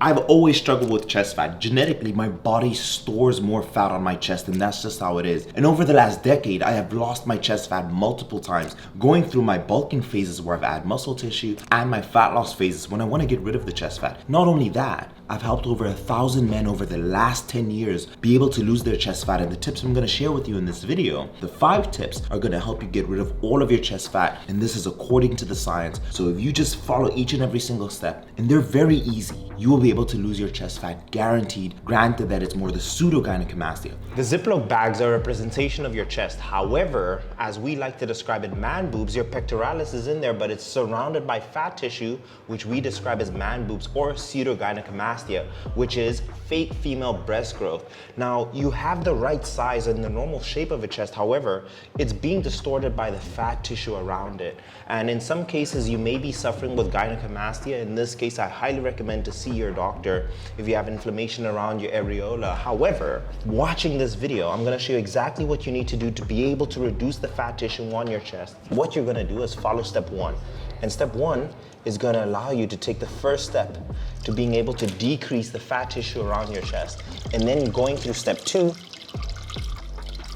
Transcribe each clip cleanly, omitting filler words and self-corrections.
I've always struggled with chest fat. Genetically, my body stores more fat on my chest, and that's just how it is. And over the last decade, I have lost my chest fat multiple times, going through my bulking phases where I've added muscle tissue and my fat loss phases when I want to get rid of the chest fat. Not only that, I've helped over 1,000 men over the last 10 years be able to lose their chest fat, and the tips I'm going to share with you in this video, the 5 tips are going to help you get rid of all of your chest fat, and this is according to the science. So if you just follow each and every single step, and they're very easy, you will be able to lose your chest fat guaranteed, granted that it's more the pseudogynecomastia. The Ziploc bags are a representation of your chest. However, as we like to describe it, man boobs, your pectoralis is in there, but it's surrounded by fat tissue, which we describe as man boobs or pseudogynecomastia, which is fake female breast growth. Now, you have the right size and the normal shape of a chest. However, it's being distorted by the fat tissue around it. And in some cases, you may be suffering with gynecomastia. In this case, I highly recommend to see your doctor if you have inflammation around your areola. However, watching this video, I'm gonna show you exactly what you need to do to be able to reduce the fat tissue on your chest. What you're gonna do is follow step 1. And step 1 is gonna allow you to take the first step to being able to decrease the fat tissue around your chest. And then going through step 2,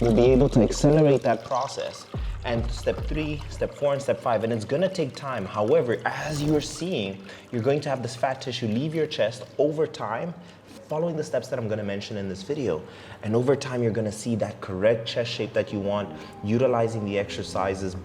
you'll be able to accelerate that process. And step 3, step 4, and step 5, and it's gonna take time. However, as you're seeing, you're going to have this fat tissue leave your chest over time, following the steps that I'm gonna mention in this video. And over time, you're gonna see that correct chest shape that you want, utilizing the exercises.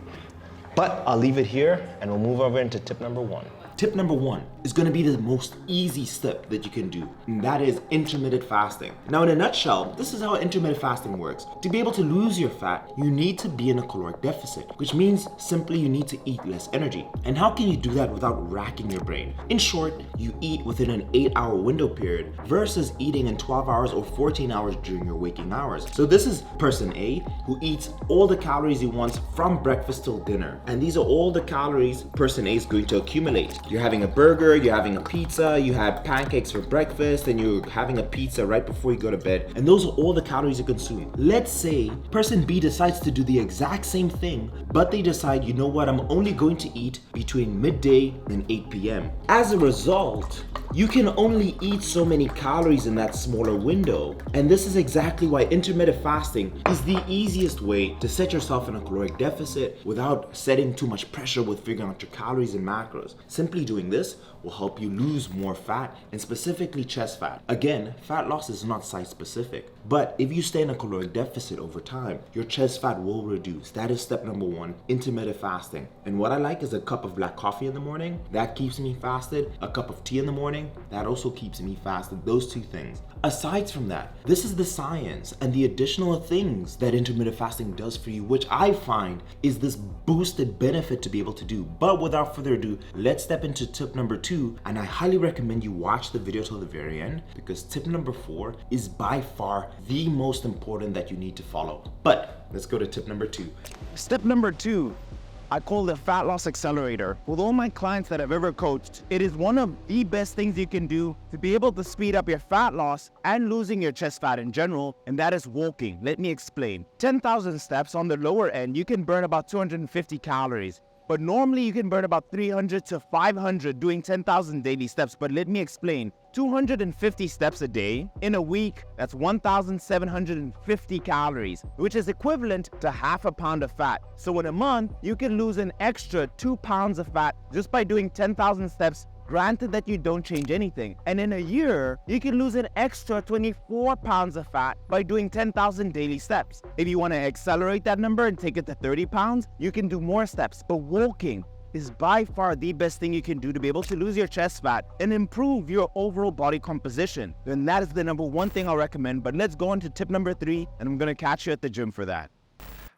But I'll leave it here, and we'll move over into tip number 1. Tip number 1 is going to be the most easy step that you can do, and that is intermittent fasting. Now, in a nutshell, this is how intermittent fasting works. To be able to lose your fat, you need to be in a caloric deficit, which means simply you need to eat less energy. And how can you do that without racking your brain? In short, you eat within an 8-hour window period versus eating in 12 hours or 14 hours during your waking hours. So this is person A, who eats all the calories he wants from breakfast till dinner. And these are all the calories person A is going to accumulate. You're having a burger, you're having a pizza, you had pancakes for breakfast, and you're having a pizza right before you go to bed. And those are all the calories you consume. Let's say person B decides to do the exact same thing, but they decide, you know what, I'm only going to eat between midday and 8 p.m. As a result, you can only eat so many calories in that smaller window. And this is exactly why intermittent fasting is the easiest way to set yourself in a caloric deficit without setting too much pressure with figuring out your calories and macros. Simply doing this will help you lose more fat, and specifically chest fat. Again, fat loss is not size specific, but if you stay in a caloric deficit over time, your chest fat will reduce. That is step number 1, intermittent fasting. And what I like is a cup of black coffee in the morning. That keeps me fasted. A cup of tea in the morning. That also keeps me fasted. Those 2 things. Aside from that, this is the science and the additional things that intermittent fasting does for you, which I find is this boosted benefit to be able to do. But without further ado, let's step into tip number 2, and I highly recommend you watch the video till the very end, because tip number 4 is by far the most important that you need to follow. But let's go to tip number 2. Step number 2, I call the Fat Loss Accelerator. With all my clients that I've ever coached, it is one of the best things you can do to be able to speed up your fat loss and losing your chest fat in general, and that is walking. Let me explain. 10,000 steps on the lower end, you can burn about 250 calories. But normally you can burn about 300 to 500 doing 10,000 daily steps. But let me explain. 250 steps a day in a week, that's 1,750 calories, which is equivalent to half a pound of fat. So in a month, you can lose an extra 2 pounds of fat just by doing 10,000 steps, granted that you don't change anything. And in a year, you can lose an extra 24 pounds of fat by doing 10,000 daily steps. If you want to accelerate that number and take it to 30 pounds, you can do more steps. But walking is by far the best thing you can do to be able to lose your chest fat and improve your overall body composition. And that is the number 1 thing I'll recommend. But let's go on to tip number 3, and I'm going to catch you at the gym for that.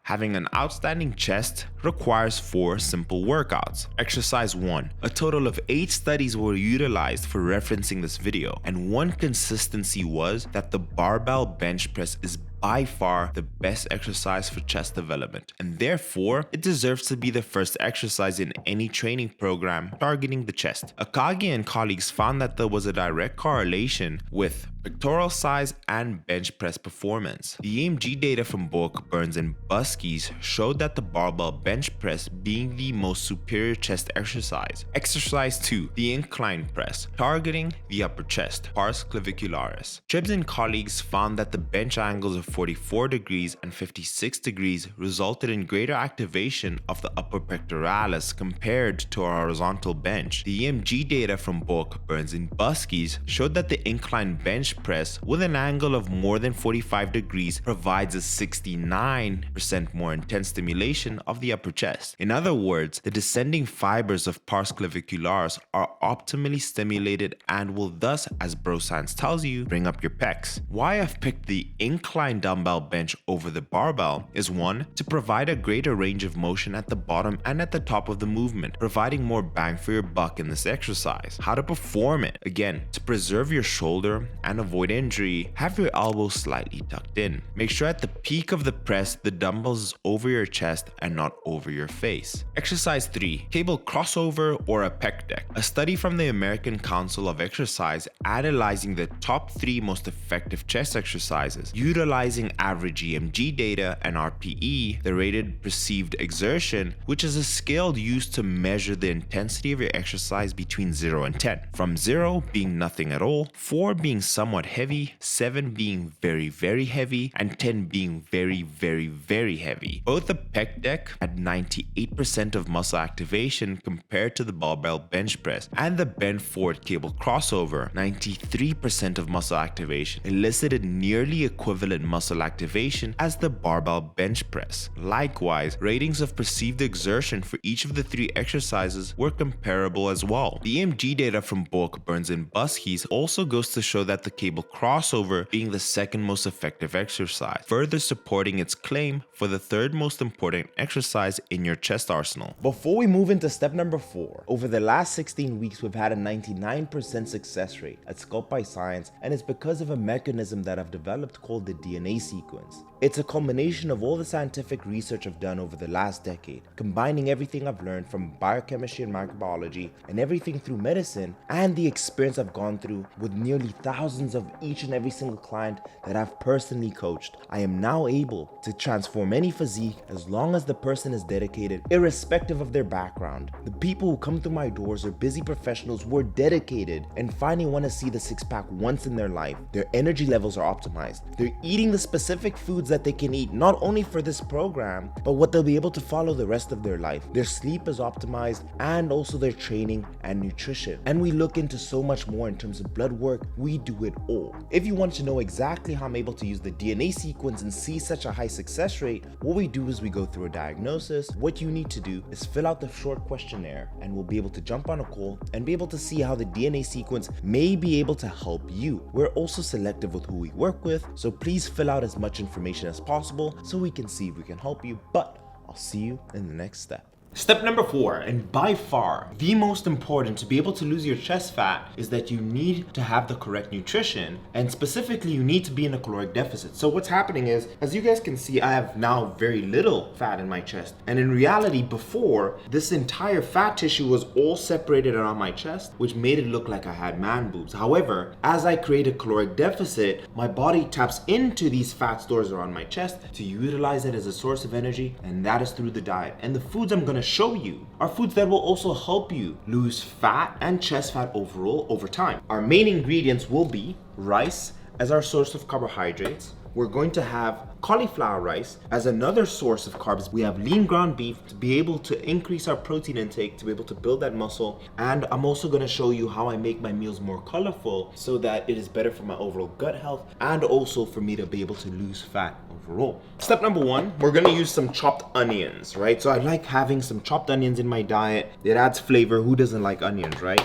Having an outstanding chest requires 4 simple workouts. Exercise 1. A total of 8 studies were utilized for referencing this video, and one consistency was that the barbell bench press is by far the best exercise for chest development, and therefore it deserves to be the first exercise in any training program targeting the chest. Akagi and colleagues found that there was a direct correlation with pectoral size and bench press performance. The EMG data from Bork, Burns, and Buskey's showed that the barbell bench press being the most superior chest exercise. Exercise 2, the incline press, targeting the upper chest, pars clavicularis. Tribbs and colleagues found that the bench angles of 44 degrees and 56 degrees resulted in greater activation of the upper pectoralis compared to a horizontal bench. The EMG data from Bork, Burns, and Buskey's showed that the incline bench press with an angle of more than 45 degrees provides a 69% more intense stimulation of the upper chest. In other words, the descending fibers of pars clavicularis are optimally stimulated and will thus, as bro science tells you, bring up your pecs. Why I've picked the incline dumbbell bench over the barbell is 1, to provide a greater range of motion at the bottom and at the top of the movement, providing more bang for your buck in this exercise. How to perform it? Again, to preserve your shoulder and avoid injury, have your elbows slightly tucked in. Make sure at the peak of the press the dumbbells is over your chest and not over your face. Exercise 3, cable crossover or a pec deck. A study from the American Council of Exercise analyzing the top 3 most effective chest exercises, utilizing average EMG data and RPE, the rated perceived exertion, which is a scale used to measure the intensity of your exercise between 0 and 10. From 0 being nothing at all, 4 being somewhat heavy, 7 being very, very heavy, and 10 being very, very, very heavy. Both the pec deck had 98% of muscle activation compared to the barbell bench press, and the bent forward cable crossover, 93% of muscle activation, elicited nearly equivalent muscle activation as the barbell bench press. Likewise, ratings of perceived exertion for each of the 3 exercises were comparable as well. The EMG data from Bork, Burns, and Buskey's also goes to show that the cable crossover being the second most effective exercise, further supporting its claim for the 3rd most important exercise in your chest arsenal. Before we move into step number 4, over the last 16 weeks we've had a 99% success rate at Sculpt by Science, and it's because of a mechanism that I've developed called the DNA sequence. It's a combination of all the scientific research I've done over the last decade, combining everything I've learned from biochemistry and microbiology and everything through medicine, and the experience I've gone through with nearly thousands of each and every single client that I've personally coached. I am now able to transform any physique as long as the person is dedicated, irrespective of their background. The people who come through my doors are busy professionals who are dedicated and finally want to see the six-pack once in their life. Their energy levels are optimized. They're eating the specific foods that they can eat, not only for this program, but what they'll be able to follow the rest of their life. Their sleep is optimized, and also their training and nutrition. And we look into so much more in terms of blood work. We do it all. If you want to know exactly how I'm able to use the DNA sequence and see such a high success rate, what we do is we go through a diagnosis. What you need to do is fill out the short questionnaire, and we'll be able to jump on a call and be able to see how the DNA sequence may be able to help you. We're also selective with who we work with, so please fill out as much information as possible so we can see if we can help you, but I'll see you in the next step. Step number 4, and by far the most important to be able to lose your chest fat, is that you need to have the correct nutrition, and specifically you need to be in a caloric deficit. So what's happening is, as you guys can see, I have now very little fat in my chest, and in reality before, this entire fat tissue was all separated around my chest, which made it look like I had man boobs. However, as I create a caloric deficit, my body taps into these fat stores around my chest to utilize it as a source of energy, and that is through the diet. And the foods I'm going to show you are foods that will also help you lose fat and chest fat overall over time. Our main ingredients will be rice as our source of carbohydrates. We're going to have cauliflower rice as another source of carbs. We have lean ground beef to be able to increase our protein intake, to be able to build that muscle. And I'm also going to show you how I make my meals more colorful so that it is better for my overall gut health and also for me to be able to lose fat overall. Step number 1, we're going to use some chopped onions, right? So I like having some chopped onions in my diet. It adds flavor. Who doesn't like onions, right?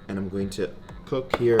And I'm going to cook here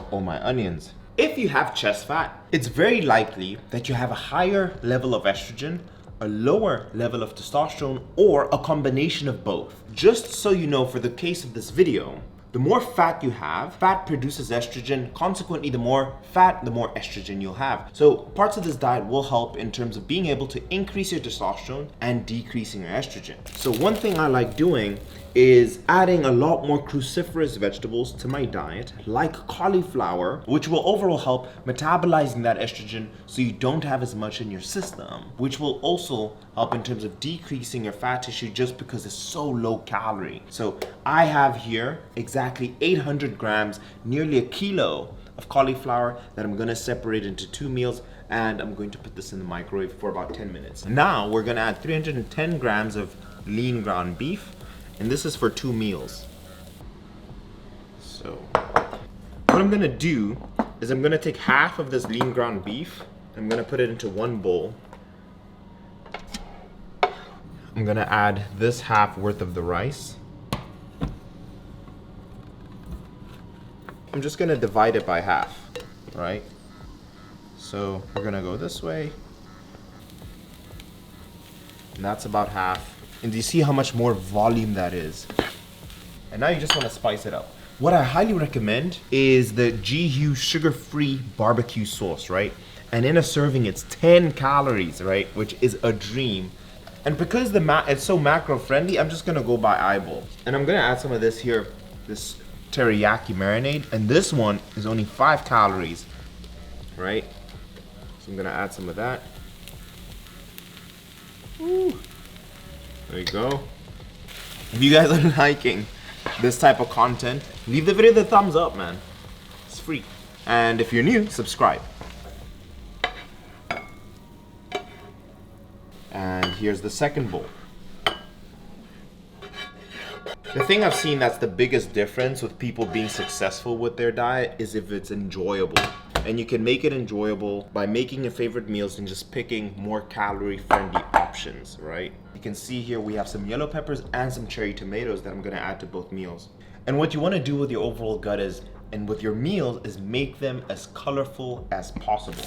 all my onions. If you have chest fat, it's very likely that you have a higher level of estrogen, a lower level of testosterone, or a combination of both. Just so you know, for the case of this video, The more fat you have, fat produces estrogen. Consequently, the more fat, the more estrogen you'll have. So parts of this diet will help in terms of being able to increase your testosterone and decreasing your estrogen. So one thing I like doing is adding a lot more cruciferous vegetables to my diet, like cauliflower, which will overall help metabolizing that estrogen so you don't have as much in your system, which will also help in terms of decreasing your fat tissue just because it's so low calorie. So I have here exactly 800 grams, nearly a kilo of cauliflower that I'm gonna separate into 2 meals, and I'm going to put this in the microwave for about 10 minutes. Now we're gonna add 310 grams of lean ground beef, and this is for 2 meals. So what I'm gonna do is I'm gonna take half of this lean ground beef, I'm gonna put it into one bowl. I'm gonna add this half worth of the rice. I'm just gonna divide it by half, right? So we're gonna go this way, and that's about half. And do you see how much more volume that is? And now you just wanna spice it up. What I highly recommend is the GU sugar-free barbecue sauce, right? And in a serving, it's 10 calories, right? Which is a dream. And because it's so macro-friendly, I'm just gonna go by eyeball. And I'm gonna add some of this here, this teriyaki marinade. And this one is only 5 calories, right? So I'm gonna add some of that. Ooh. There you go. If you guys are liking this type of content, leave the video the thumbs up, man. It's free. And if you're new, subscribe. And here's the second bowl. The thing I've seen that's the biggest difference with people being successful with their diet is if it's enjoyable. And you can make it enjoyable by making your favorite meals and just picking more calorie-friendly options, right? You can see here we have some yellow peppers and some cherry tomatoes that I'm gonna add to both meals. And what you wanna do with your overall gut is, and with your meals, is make them as colorful as possible.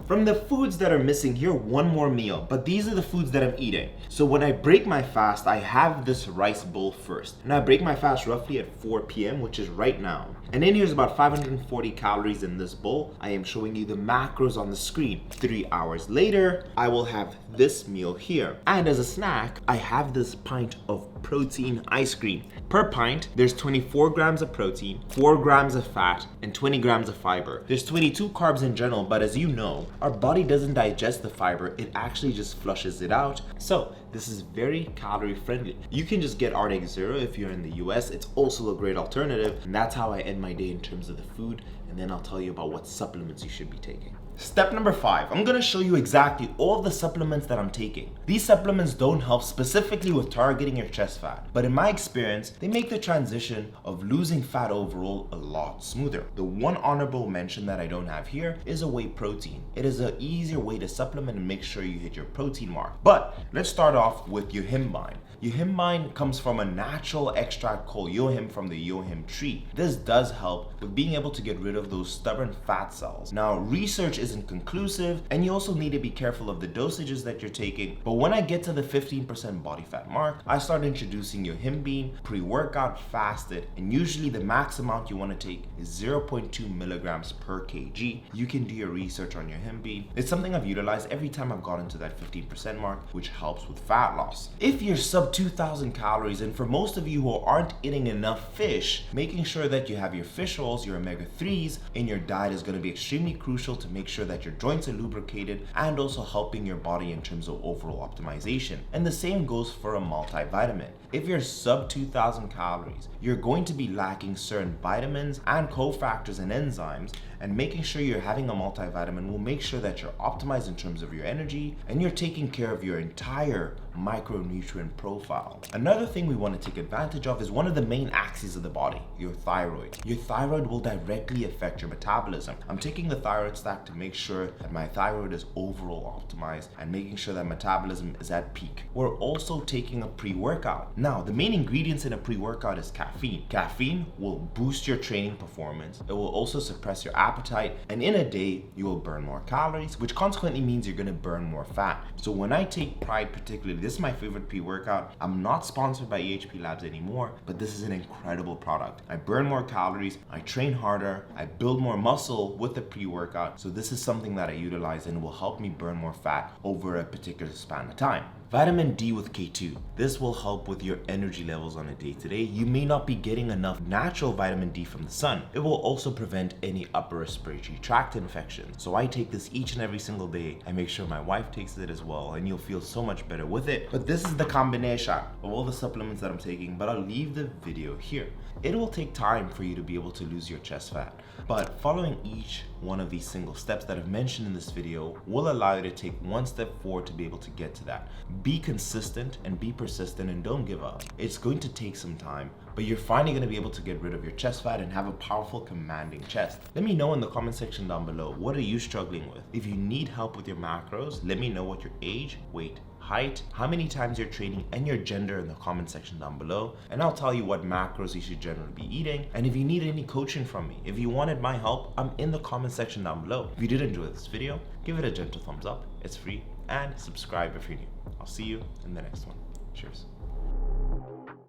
From the foods that are missing here, one more meal, but these are the foods that I'm eating. So when I break my fast, I have this rice bowl first. And I break my fast roughly at 4 p.m., which is right now. And in here's about 540 calories in this bowl. I am showing you the macros on the screen. 3 hours later, I will have this meal here. And as a snack, I have this pint of protein ice cream. Per pint, there's 24 grams of protein, 4 grams of fat, and 20 grams of fiber. There's 22 carbs in general, but as you know, our body doesn't digest the fiber, it actually just flushes it out. So this is very calorie friendly. You can just get Arctic Zero if you're in the US. It's also a great alternative. And that's how I end my day in terms of the food. And then I'll tell you about what supplements you should be taking. Step number 5, I'm gonna show you exactly all of the supplements that I'm taking. These supplements don't help specifically with targeting your chest fat, but in my experience, they make the transition of losing fat overall a lot smoother. The one honorable mention that I don't have here is a whey protein. It is an easier way to supplement and make sure you hit your protein mark. But let's start off with yohimbine. Yohimbine comes from a natural extract called yohim from the yohim tree. This does help with being able to get rid of those stubborn fat cells. Now, research isn't conclusive, and you also need to be careful of the dosages that you're taking. But when I get to the 15% body fat mark, I start introducing yohimbine, pre-workout fasted, and usually the max amount you want to take is 0.2 milligrams per kg. You can do your research on yohimbine. It's something I've utilized every time I've gotten to that 15% mark, which helps with fat loss. If you're sub 2,000 calories, and for most of you who aren't eating enough fish, making sure that you have your fish oils, your omega-3s in your diet is going to be extremely crucial to make sure that your joints are lubricated and also helping your body in terms of overall optimization. And the same goes for a multivitamin. If you're sub 2,000 calories, you're going to be lacking certain vitamins and cofactors and enzymes, and making sure you're having a multivitamin will make sure that you're optimized in terms of your energy and you're taking care of your entire micronutrient profile. Another thing we want to take advantage of is one of the main axes of the body, your thyroid. Your thyroid will directly affect your metabolism. I'm taking the thyroid stack to make sure that my thyroid is overall optimized and making sure that metabolism is at peak. We're also taking a pre-workout. Now, the main ingredients in a pre-workout is caffeine. Caffeine will boost your training performance. It will also suppress your appetite appetite, and in a day, you will burn more calories, which consequently means you're gonna burn more fat. So when I take Pride particularly, this is my favorite pre-workout. I'm not sponsored by EHP Labs anymore, but this is an incredible product. I burn more calories, I train harder, I build more muscle with the pre-workout. So this is something that I utilize and will help me burn more fat over a particular span of time. Vitamin D with K2. This will help with your energy levels on a day-to-day. You may not be getting enough natural vitamin D from the sun. It will also prevent any upper respiratory tract infections. So I take this each and every single day. I make sure my wife takes it as well, and you'll feel so much better with it. But this is the combination of all the supplements that I'm taking, but I'll leave the video here. It will take time for you to be able to lose your chest fat, but following each one of these single steps that I've mentioned in this video will allow you to take one step forward to be able to get to that. Be consistent and be persistent and don't give up. It's going to take some time, but you're finally going to be able to get rid of your chest fat and have a powerful, commanding chest. Let me know in the comment section down below, what are you struggling with? If you need help with your macros, let me know what your age, weight, height, how many times you're training, and your gender in the comment section down below, and I'll tell you what macros you should generally be eating. And if you need any coaching from me, if you wanted my help, I'm in the comment section down below. If you did enjoy this video, give it a gentle thumbs up, it's free, and subscribe if you're new. I'll see you in the next one. Cheers.